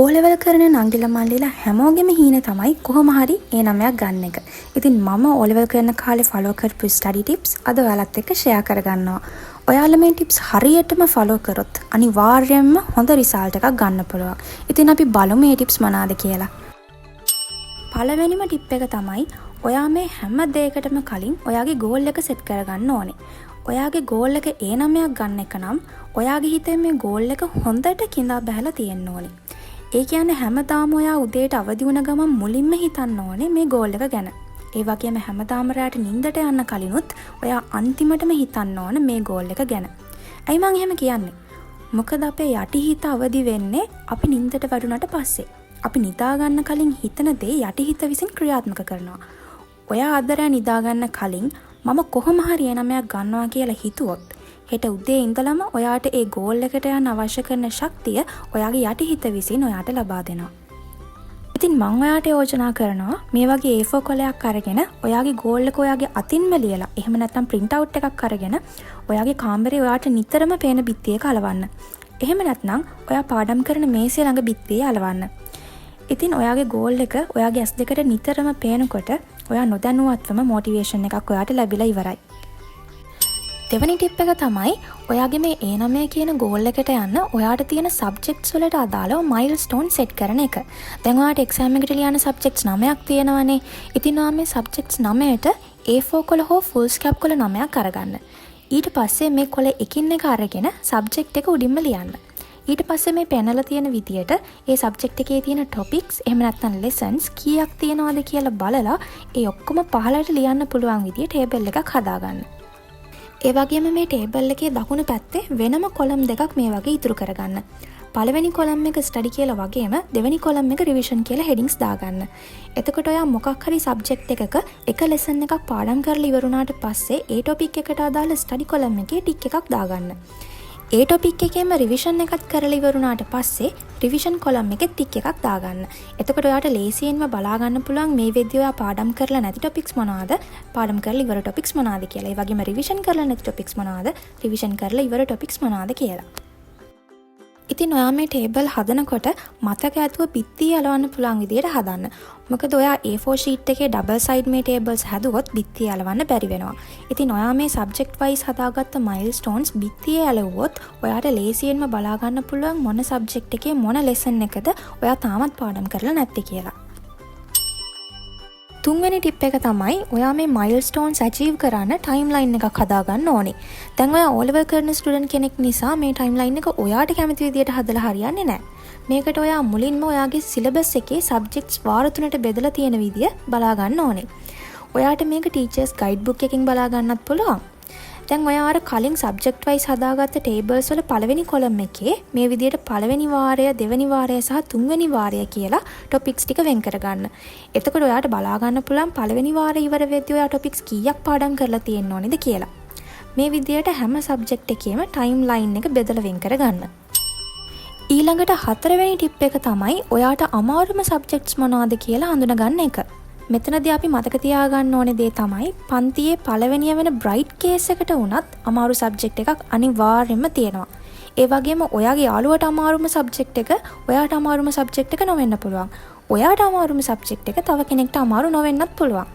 O level කරන නංගිලා මල්ලිලා හැමෝගෙම හීන තමයි කොහොම හරි ඒ නමයක් ගන්න එක. ඉතින් මම ඕලෙවල් කරන කාලේ ෆලෝ කරපු ස්ටඩි ටිප්ස් අද ඔයාලත් එක්ක ෂෙයා කරගන්නවා. ඔයාලා මේ ටිප්ස් හරියටම ෆලෝ කරොත් අනිවාර්යයෙන්ම හොඳ රිසල්ට් එකක් ගන්න පුළුවන්. ඉතින් අපි බලමු මේ ටිප්ස් මොනවාද කියලා. පළවෙනිම ටිප් එක තමයි ඔයා මේ හැම දෙයකටම කලින් ඔයාගේ ගෝල් එක සෙට් කරගන්න ඕනේ. ඔයාගේ ගෝල් එක ඒ නමයක් ගන්න එක නම් ඔයාගේ හිතේ මේ ගෝල් එක හොඳට කිඳා බහැලා තියෙන්න ඕනේ. ඒ කියන්නේ හැමදාම ඔයා උදේට අවදි වුණ ගමන් මුලින්ම හිතන්න ඕනේ මේ ගෝල් එක ගැන. ඒ වගේම හැමදාම රැට නිින්දට යන්න කලිනුත් ඔයා අන්තිමටම හිතන්න ඕන මේ ගෝල් එක ගැන. ඇයි මං එහෙම කියන්නේ? මොකද අපේ යටි හිත අවදි වෙන්නේ අපි නිින්දට වැටුණාට පස්සේ. අපි නිදා ගන්න කලින් හිතන දේ යටි හිත විසින් ක්‍රියාත්මක කරනවා. ඔයා අද රෑ නිදා ගන්න කලින් මම කොහොම හරි එනමයක් ගන්නවා කියලා හිතුවොත් හෙට උදේ ඉඳලම ඔයාට ඒ ගෝල් එකට යන්න අවශ්‍ය කරන ශක්තිය ඔයාගේ යටි හිත විසින් ඔයාට ලබා දෙනවා. ඉතින් මම ඔයාට යෝජනා කරනවා මේ වගේ A4 කොලයක් අරගෙන ඔයාගේ ගෝල් එක ඔයාගේ අතින්ම ලියලා එහෙම නැත්නම් print out එකක් අරගෙන ඔයාගේ කාමරේ ඔයාට නිතරම පේන බිත්තියක අලවන්න. එහෙම නැත්නම් ඔයා පාඩම් කරන මේසය ළඟ බිත්තියේ අලවන්න. ඉතින් ඔයාගේ ගෝල් එක ඔයාගේ ඇස් දෙකට නිතරම පේනකොට ඔයා නොදැනුවත්වම මොටිවේෂන් එකක් ඔයාට ලැබිලා ඉවරයි. දෙවැනි ටිප් එක තමයි ඔයාගේ මේ A9 කියන ගෝල් එකට යන්න ඔයාට තියෙන සබ්ජෙක්ට්ස් වලට අදාළව මයිල්ස්ටෝන් සෙට් කරන එක. දැන් ඔයාට එක්සෑම් එකට ලියන සබ්ජෙක්ට්ස් 9ක් තියෙනවනේ. ඉතින් ඔයා මේ සබ්ජෙක්ට්ස් 9ට A4 කොළ හෝ ෆුල් ස්කැප් කොළ 9ක් අරගන්න. ඊට පස්සේ මේ කොළ එකින් එක අරගෙන සබ්ජෙක්ට් එක උඩින්ම ලියන්න. ඊට පස්සේ මේ පැනලා තියෙන විදියට ඒ සබ්ජෙක්ට් එකේ තියෙන ටොපික්ස් එහෙම නැත්නම් ලෙසන්ස් කීයක් තියෙනවද කියලා බලලා ඒ ඔක්කොම පහළට ලියන්න පුළුවන් විදියට ටේබල් එකක් හදාගන්න. ඒ වගේම මේ ටේබල් එකේ දකුණු පැත්තේ වෙනම කොලම් දෙකක් මේ වගේ ඉතුරු කරගන්න. පළවෙනි කොලම් එක ස්ටඩි කියලා වගේම දෙවෙනි කොලම් එක රිවිෂන් කියලා හෙඩින්ග්ස් දාගන්න. එතකොට ඔයා මොකක් හරි සබ්ජෙක්ට් එකක එක ලෙසන් එකක් පාඩම් කරලා ඉවරුණාට පස්සේ ඒ ටොපික් එකට අදාළ ස්ටඩි කොලම් එකේ ටික් එකක් දාගන්න. ඒ ටොපික් එකේම රිවිෂන් එකක් කරලා ඉවරුණාට පස්සේ රිවිෂන් කොලම් එකේ ටික් එකක් දාගන්න. එතකොට ඔයාට ලේසියෙන්ම බලා ගන්න පුළුවන් මේ වෙද්දී ඔයා පාඩම් කරලා නැති ටොපික්ස් මොනවාද, පාඩම් කරලා ඉවර ටොපික්ස් මොනවාද කියලා. ඒ වගේම රිවිෂන් කරලා නැති ටොපික්ස් මොනවාද, රිවිෂන් කරලා ඉවර ටොපික්ස් මොනවාද කියලා. ඉතින් ඔයා මේ ටේබල් හදනකොට මතක ඇතුව බිත්තිය අලවන්න පුළුවන් විදියට හදන්න. මොකද ඔයා A4 ෂීට් එකේ ඩබල් සයිඩ් මේ ටේබල්ස් හැදුවොත් බිත්තිය අලවන්න බැරි වෙනවා. ඉතින් ඔයා මේ සබ්ජෙක්ට් වයිස් හදාගත්ත මයිල්ස්ටෝන්ස් බිත්තියේ අලවුවොත් ඔයාට ලේසියෙන්ම බලා ගන්න පුළුවන් මොන සබ්ජෙක්ට් එකේ මොන ලෙසන් එකද ඔයා තාමත් පාඩම් කරලා නැත්තේ කියලා. තුන්වෙනි ටිප් එක තමයි ඔයා මේ මයිල්ස්ටෝන්ස් අචීව් කරන්න ටයිම්ලයින් එකක් හදාගන්න ඕනේ. දැන් ඔයා O level කරන ස්ටුඩන්ට් කෙනෙක් නිසා මේ ටයිම්ලයින් එක ඔයාට කැමති විදියට හදලා හරියන්නේ නැහැ. මේකට ඔයා මුලින්ම ඔයාගේ සිලබස් එකේ සබ්ජෙක්ට්ස් වාර 3ට බෙදලා තියෙන විදිය බලා ගන්න ඕනේ. ඔයාට මේක ටීචර්ස් ගයිඩ් බුක් එකකින් බලා ගන්නත් පුළුවන්. දැන් ඔයා අර කලින් සබ්ජෙක්ට් වයිස් හදාගත්ත ටේබල්ස් වල පළවෙනි කොලම් එකේ මේ විදියට පළවෙනි වාරය, දෙවෙනි වාරය සහ තුන්වෙනි වාරය කියලා ටොපික්ස් ටික වෙන් කරගන්න. එතකොට ඔයාට බලා ගන්න පුළුවන් පළවෙනි වාරේ ඉවර වෙද්දී ඔයා ටොපික්ස් කීයක් පාඩම් කරලා තියෙන්න ඕනේද කියලා. මේ විදියට හැම සබ්ජෙක්ට් එකේම ටයිම් ලයින් එක බෙදලා වෙන් කරගන්න. ඊළඟට හතරවෙනි ටිප් එක තමයි ඔයාට අමාරුම සබ්ජෙක්ට්ස් මොනවාද කියලා හඳුනගන්න එක. මෙතනදී අපි මතක තියාගන්න ඕනේ දේ තමයි පන්තියේ පළවෙනිය වෙන බ්‍රයිට් කේස් එකට වුණත් අමාරු සබ්ජෙක්ට් එකක් අනිවාර්යයෙන්ම තියෙනවා. ඒ වගේම ඔයාගේ යාළුවට අමාරුම සබ්ජෙක්ට් එක ඔයාට අමාරුම සබ්ජෙක්ට් එක නොවෙන්න පුළුවන්. ඔයාට අමාරුම සබ්ජෙක්ට් එක තව කෙනෙක්ට අමාරු නොවෙන්නත් පුළුවන්.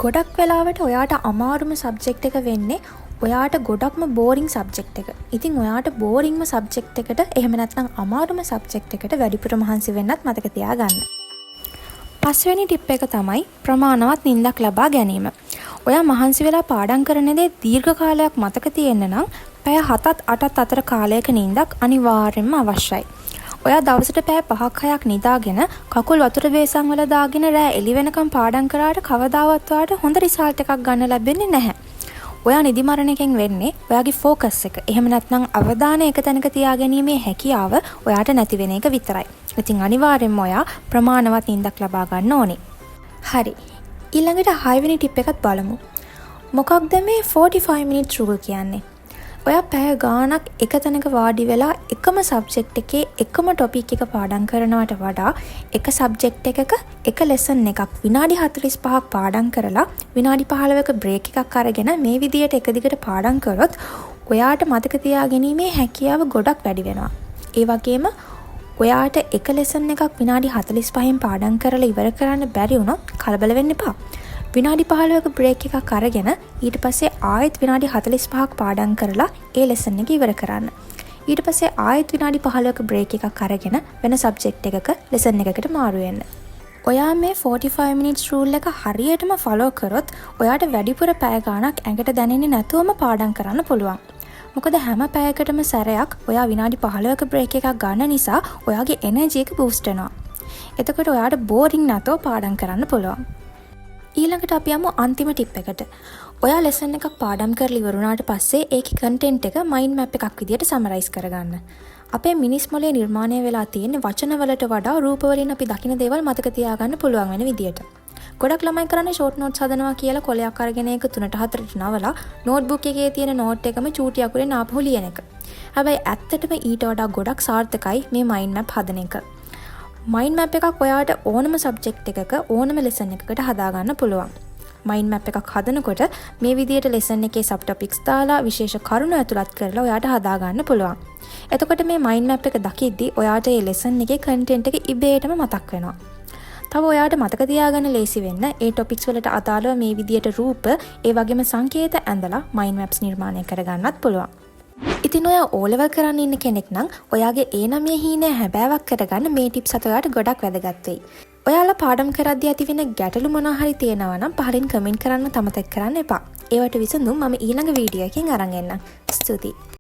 ගොඩක් වෙලාවට ඔයාට අමාරුම සබ්ජෙක්ට් එක වෙන්නේ ඔයාට ගොඩක්ම බෝරිං සබ්ජෙක්ට් එක. ඉතින් ඔයාට බෝරින්ම සබ්ජෙක්ට් එකට එහෙම නැත්නම් අමාරුම සබ්ජෙක්ට් එකට වැඩිපුර මහන්සි වෙන්නත් මතක තියාගන්න. පස්වෙනි ටිප් එක තමයි ප්‍රමාණවත් නිින්දක් ලබා ගැනීම. ඔයා මහන්සි වෙලා පාඩම් කරන දේ දීර්ඝ කාලයක් මතක තියෙන්න නම් පැය 7-8 අතර කාලයක නිින්දක් අනිවාර්යයෙන්ම අවශ්‍යයි. ඔයා දවසට පැය 5-6ක් නිදාගෙන කකුල් වතුර බේසන් වල දාගෙන රෑ එළි වෙනකම් පාඩම් කරාට කවදාවත් ඔයාට හොඳ රිසල්ට් එකක් ගන්න ලැබෙන්නේ නැහැ. ඔයා නිදි මරණයකින් වෙන්නේ ඔයාගේ ෆෝකස් එක. එහෙම නැත්නම් අවධානය එක තැනක තියාගැනීමේ හැකියාව ඔයාට නැති වෙන එක විතරයි. ඉතින් අනිවාර්යෙන්ම ඔයා ප්‍රමාණවත් නිින්දක් ලබා ගන්න ඕනේ. හරි. ඊළඟට 6 වෙනි ටිප් එකත් බලමු. මොකක්ද මේ 45 minute rule කියන්නේ? ඔයා පැය ගාණක් එක තැනක වාඩි වෙලා එකම සබ්ජෙක්ට් එකේ එකම ටොපික් එක පාඩම් කරනවට වඩා එක සබ්ජෙක්ට් එකක එක ලෙසන් එකක් විනාඩි 45ක් පාඩම් කරලා විනාඩි 15ක බ්‍රේක් එකක් අරගෙන මේ විදියට එක දිගට පාඩම් කරොත් ඔයාට මතක තියාගැනීමේ හැකියාව ගොඩක් වැඩි වෙනවා. ඒ වගේම ඔයාට එක ලෙසන් එකක් විනාඩි 45න් පාඩම් කරලා ඉවර කරන්න බැරි වුණොත් කලබල වෙන්න එපා. විනාඩි 15ක බ්‍රේක් එකක් අරගෙන ඊට පස්සේ ආයෙත් විනාඩි 45ක් පාඩම් කරලා ඒ ලෙසන් එක ඉවර කරන්න. ඊට පස්සේ ආයෙත් විනාඩි 15ක බ්‍රේක් එකක් අරගෙන වෙන සබ්ජෙක්ට් එකක ලෙසන් එකකට මාරු වෙන්න. ඔයා මේ 45 minutes rule එක හරියටම follow කරොත් ඔයාට වැඩිපුර පැය ගාණක් ඇඟට දැනෙන්නේ නැතුවම පාඩම් කරන්න පුළුවන්. මොකද හැම පැයකටම සැරයක් ඔයා විනාඩි 15ක බ්‍රේක් එකක් ගන්න නිසා ඔයාගේ එනර්ජි එක බූස්ට් වෙනවා. එතකොට ඔයාට බෝරින් නැතුව පාඩම් කරන්න පුළුවන්. ඊළඟට අපි යමු අන්තිම ටිප් එකට. ඔයා ලෙසන් එකක් පාඩම් කරලා ඉවර වුණාට පස්සේ ඒකේ කන්ටෙන්ට් එක මයින්ඩ් මැප් එකක් විදියට සමරයිස් කරගන්න. අපේ මිනිස් මොලේ නිර්මාණය වෙලා තියෙන වචන වලට වඩා රූප වලින් අපි දකින දේවල් මතක තියාගන්න පුළුවන් වෙන විදියට. ගොඩක් ළමයි කරන්නේ ෂෝට් නෝට්ස් හදනවා කියලා කොලයක් අරගෙන ඒක 3ට 4ට නවලා නෝට්බුක් එකේ තියෙන නෝට් එකම චූටි අකුරෙන් ආපහු ලියන එක. හැබැයි ඇත්තටම ඊට වඩා ගොඩක් සාර්ථකයි මේ මයින්ඩ් මැප් හදන එක. මයින්ඩ් මැප් එකක් ඔයාට ඕනම සබ්ජෙක්ට් එකක ඕනම ලෙසන් එකකට හදාගන්න පුළුවන්. මයින්ඩ් මැප් එකක් හදනකොට මේ විදියට ලෙසන් එකේ සබ් ටොපික්ස් දාලා විශේෂ කරුණු ඇතුළත් කරලා ඔයාට හදාගන්න පුළුවන්. එතකොට මේ මයින්ඩ් මැප් එක දකිද්දි ඔයාට මේ ලෙසන් එකේ කන්ටෙන්ට් එක ඉබේටම මතක් වෙනවා. තව ඔයාට මතක තියාගන්න ලේසි වෙන්න ඒ ටොපික්ස් වලට අදාළව මේ විදියට රූප ඒ වගේම සංකේත ඇඳලා මයින්ඩ් මැප්ස් නිර්මාණය කරගන්නත් පුළුවන්. ඉතින් ඔයා O level කරන්න ඉන්න කෙනෙක් නම් ඔයාගේ A9 හීනය හැබෑවක් කරගන්න මේ ටිප්ස් හත ඔයාට ගොඩක් වැදගත් වෙයි. ඔයාලා පාඩම් කරද්දී ඇති වෙන ගැටලු මොනවා හරි තියෙනවා නම් පහලින් කමෙන්ට් කරන්න අමතක කරන්න එපා. ඒවට විසඳුම් මම ඊළඟ වීඩියෝ එකකින් අරන් එන්නම්. ස්තුතියි.